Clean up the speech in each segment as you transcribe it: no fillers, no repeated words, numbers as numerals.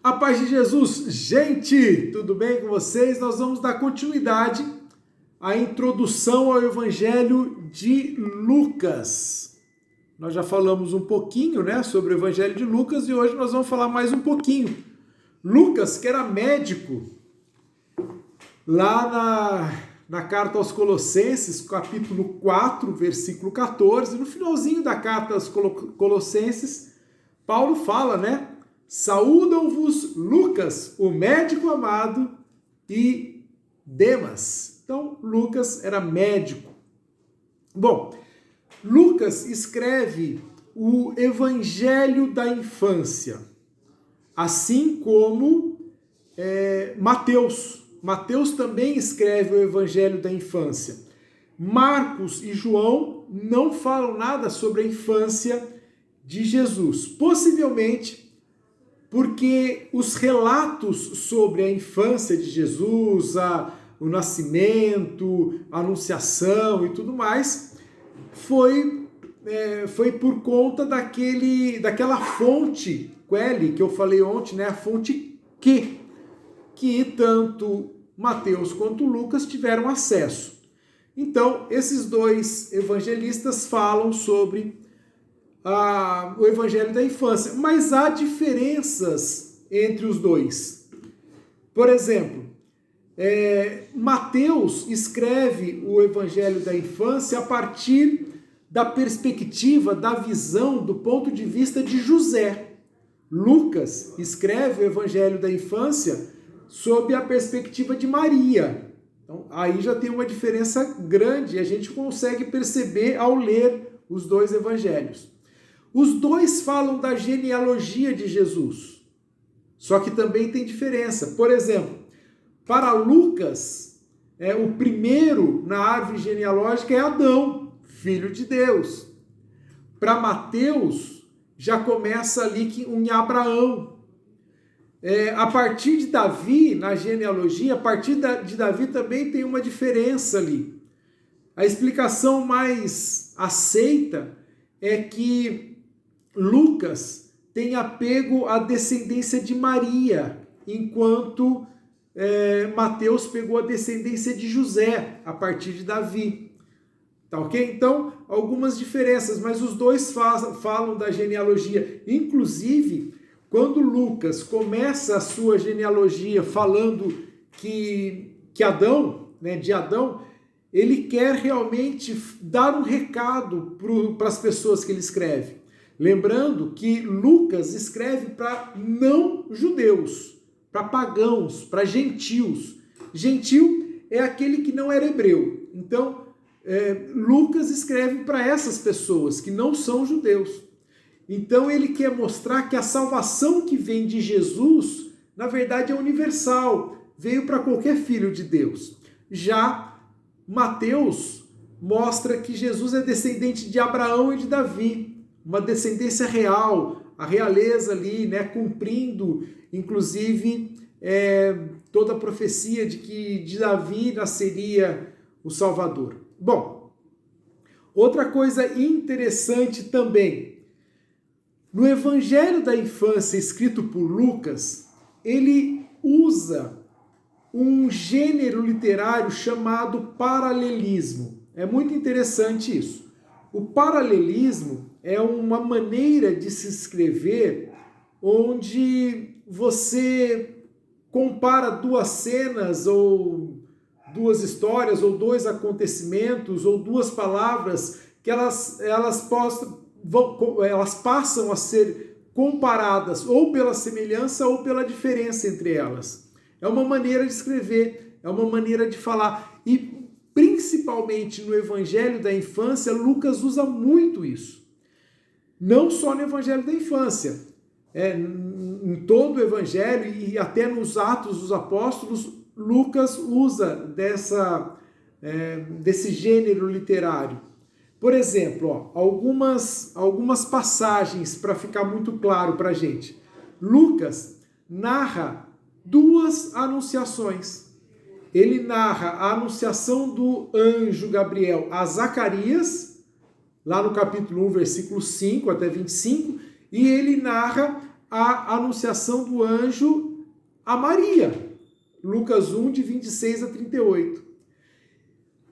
A paz de Jesus, gente, tudo bem com vocês? Nós vamos dar continuidade à introdução ao Evangelho de Lucas. Nós já falamos um pouquinho, sobre o Evangelho de Lucas e hoje nós vamos falar mais um pouquinho. Lucas, que era médico, lá na carta aos Colossenses, capítulo 4, versículo 14, no finalzinho da carta aos Colossenses, Paulo fala, Saúdam-vos Lucas, o médico amado, e Demas. Então, Lucas era médico. Bom, Lucas escreve o Evangelho da infância, assim como Mateus. Mateus também escreve o Evangelho da infância. Marcos e João não falam nada sobre a infância de Jesus. Possivelmente porque os relatos sobre a infância de Jesus, o nascimento, a anunciação e tudo mais, foi por conta daquela fonte, Quelli, que eu falei ontem, a fonte que tanto Mateus quanto Lucas tiveram acesso. Então, esses dois evangelistas falam sobre o Evangelho da infância, mas há diferenças entre os dois. Por exemplo, Mateus escreve o Evangelho da infância a partir da perspectiva, da visão, do ponto de vista de José. Lucas escreve o Evangelho da infância sob a perspectiva de Maria. Então, aí já tem uma diferença grande, a gente consegue perceber ao ler os dois evangelhos. Os dois falam da genealogia de Jesus, só que também tem diferença. Por exemplo, para Lucas, o primeiro na árvore genealógica é Adão, filho de Deus. Para Mateus, já começa ali em Abraão. A partir de Davi, na genealogia, a partir de Davi também tem uma diferença ali. A explicação mais aceita é que Lucas tem apego à descendência de Maria, enquanto Mateus pegou a descendência de José, a partir de Davi. Tá ok? Então, algumas diferenças, mas os dois falam da genealogia. Inclusive, quando Lucas começa a sua genealogia falando que Adão, de Adão, ele quer realmente dar um recado para as pessoas que ele escreve. Lembrando que Lucas escreve para não-judeus, para pagãos, para gentios. Gentil é aquele que não era hebreu. Então, Lucas escreve para essas pessoas que não são judeus. Então, ele quer mostrar que a salvação que vem de Jesus, na verdade, é universal. Veio para qualquer filho de Deus. Já Mateus mostra que Jesus é descendente de Abraão e de Davi. Uma descendência real, a realeza ali, cumprindo, inclusive, toda a profecia de que de Davi nasceria o Salvador. Bom, outra coisa interessante também, no Evangelho da infância escrito por Lucas, ele usa um gênero literário chamado paralelismo. É muito interessante isso. O paralelismo é uma maneira de se escrever onde você compara duas cenas ou duas histórias ou dois acontecimentos ou duas palavras que elas passam a ser comparadas ou pela semelhança ou pela diferença entre elas. É uma maneira de escrever, é uma maneira de falar. E principalmente no Evangelho da infância, Lucas usa muito isso. Não só no Evangelho da infância, em todo o Evangelho e até nos Atos dos Apóstolos, Lucas usa desse gênero literário. Por exemplo, algumas passagens para ficar muito claro para a gente. Lucas narra duas anunciações. Ele narra a anunciação do anjo Gabriel a Zacarias, lá no capítulo 1, versículo 5 até 25, e ele narra a anunciação do anjo a Maria. Lucas 1, de 26 a 38.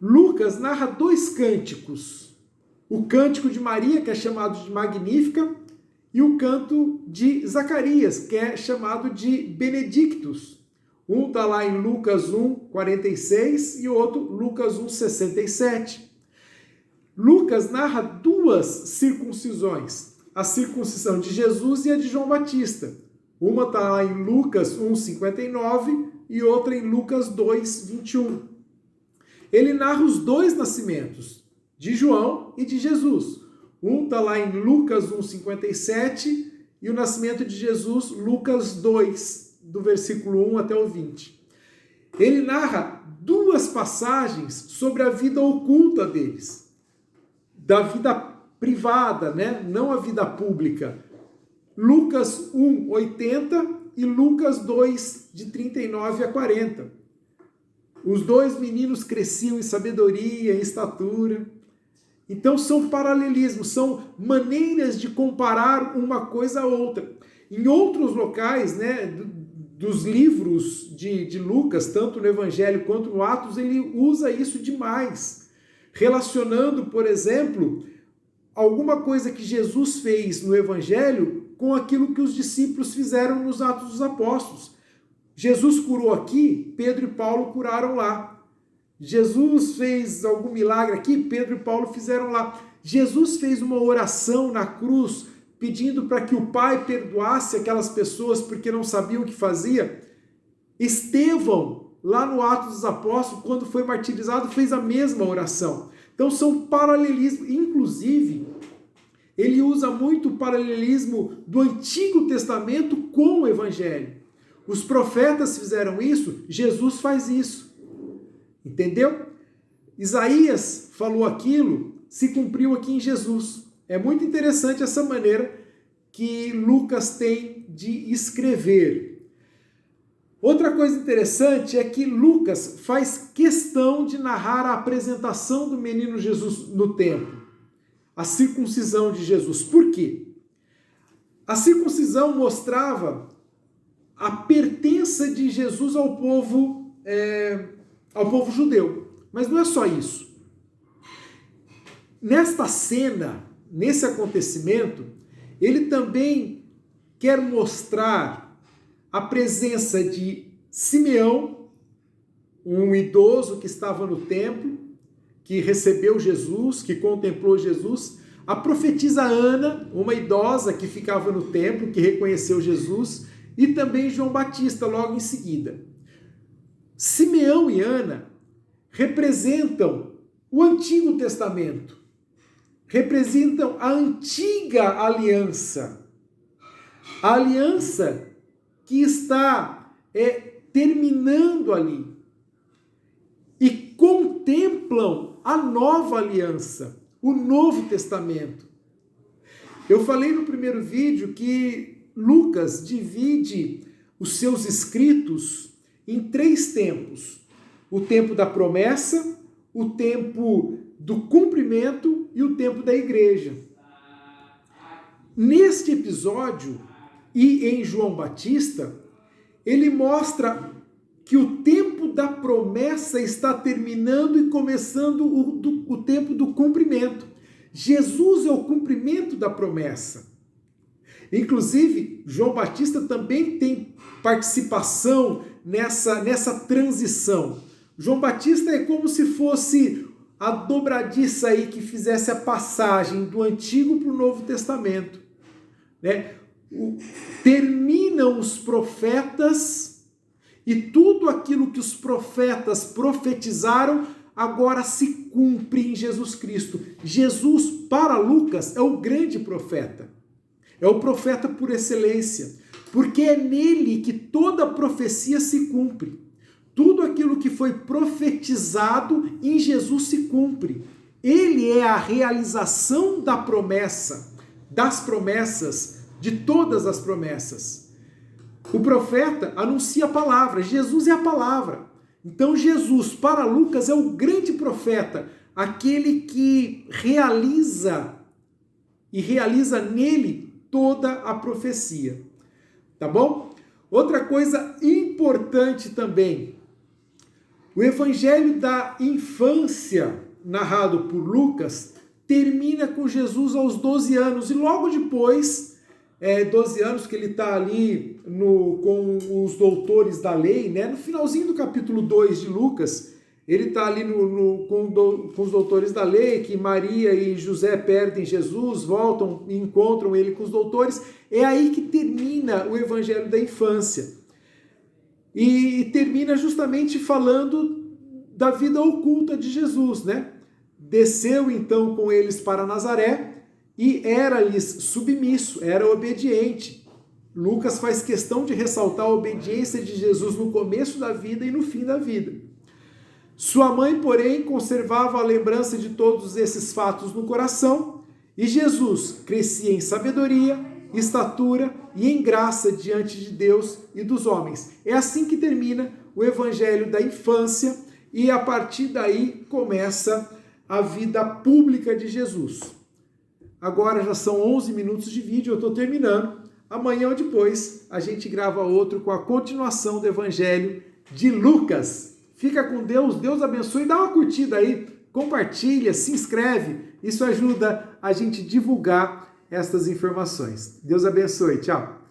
Lucas narra 2 cânticos. O cântico de Maria, que é chamado de Magnífica, e o canto de Zacarias, que é chamado de Benedictus. Um está lá em Lucas 1, 46 e o outro Lucas 1, 67. Lucas narra 2 circuncisões, a circuncisão de Jesus e a de João Batista. Uma está lá em Lucas 1, 59 e outra em Lucas 2, 21. Ele narra os 2 nascimentos, de João e de Jesus. Um está lá em Lucas 1, 57 e o nascimento de Jesus, Lucas 2, do versículo 1 até o 20. Ele narra 2 passagens sobre a vida oculta deles, da vida privada, né? Não a vida pública. Lucas 1, 80 e Lucas 2, de 39 a 40. Os 2 meninos cresciam em sabedoria, em estatura. Então são paralelismos, são maneiras de comparar uma coisa a outra. Em outros locais, né, dos livros de Lucas, tanto no Evangelho quanto no Atos, ele usa isso demais, relacionando, por exemplo, alguma coisa que Jesus fez no Evangelho com aquilo que os discípulos fizeram nos Atos dos Apóstolos. Jesus curou aqui, Pedro e Paulo curaram lá. Jesus fez algum milagre aqui, Pedro e Paulo fizeram lá. Jesus fez uma oração na cruz, pedindo para que o Pai perdoasse aquelas pessoas porque não sabiam o que fazia. Estevão, lá no Atos dos Apóstolos, quando foi martirizado, fez a mesma oração. Então são paralelismos. Inclusive, ele usa muito o paralelismo do Antigo Testamento com o Evangelho. Os profetas fizeram isso, Jesus faz isso. Entendeu? Isaías falou aquilo, se cumpriu aqui em Jesus. É muito interessante essa maneira que Lucas tem de escrever. Outra coisa interessante é que Lucas faz questão de narrar a apresentação do menino Jesus no templo, a circuncisão de Jesus. Por quê? A circuncisão mostrava a pertença de Jesus ao povo judeu. Mas não é só isso. Nesta cena, nesse acontecimento, ele também quer mostrar a presença de Simeão, um idoso que estava no templo, que recebeu Jesus, que contemplou Jesus, a profetisa Ana, uma idosa que ficava no templo, que reconheceu Jesus, e também João Batista logo em seguida. Simeão e Ana representam o Antigo Testamento, representam a antiga aliança, a aliança que está terminando ali, e contemplam a nova aliança, o Novo Testamento. Eu falei no primeiro vídeo que Lucas divide os seus escritos em 3 tempos: o tempo da promessa, o tempo do cumprimento e o tempo da igreja. Neste episódio e em João Batista, ele mostra que o tempo da promessa está terminando e começando o tempo do cumprimento. Jesus é o cumprimento da promessa. Inclusive, João Batista também tem participação nessa transição. João Batista é como se fosse a dobradiça aí que fizesse a passagem do Antigo para o Novo Testamento, né? Terminam os profetas e tudo aquilo que os profetas profetizaram agora se cumpre em Jesus Cristo. Jesus, para Lucas, é o grande profeta. É o profeta por excelência, porque é nele que toda profecia se cumpre. Tudo aquilo que foi profetizado em Jesus se cumpre. Ele é a realização da promessa, das promessas, de todas as promessas. O profeta anuncia a palavra, Jesus é a palavra. Então Jesus, para Lucas, é o grande profeta, aquele que realiza nele toda a profecia. tá bom? Outra coisa importante também, o evangelho da infância, narrado por Lucas, termina com Jesus aos 12 anos, e logo depois, 12 anos que ele está ali com os doutores da lei, né? No finalzinho do capítulo 2 de Lucas, ele está ali com os doutores da lei, que Maria e José perdem Jesus, voltam e encontram ele com os doutores. É aí que termina o evangelho da infância. E termina justamente falando da vida oculta de Jesus, né? Desceu então com eles para Nazaré e era-lhes submisso, era obediente. Lucas faz questão de ressaltar a obediência de Jesus no começo da vida e no fim da vida. Sua mãe, porém, conservava a lembrança de todos esses fatos no coração, e Jesus crescia em sabedoria, estatura e em graça diante de Deus e dos homens. É assim que termina o evangelho da infância, e a partir daí começa a vida pública de Jesus. Agora já são 11 minutos de vídeo, eu estou terminando. Amanhã ou depois a gente grava outro com a continuação do evangelho de Lucas. Fica com Deus, Deus abençoe, dá uma curtida aí, compartilha, se inscreve, isso ajuda a gente divulgar essas informações. Deus abençoe, tchau!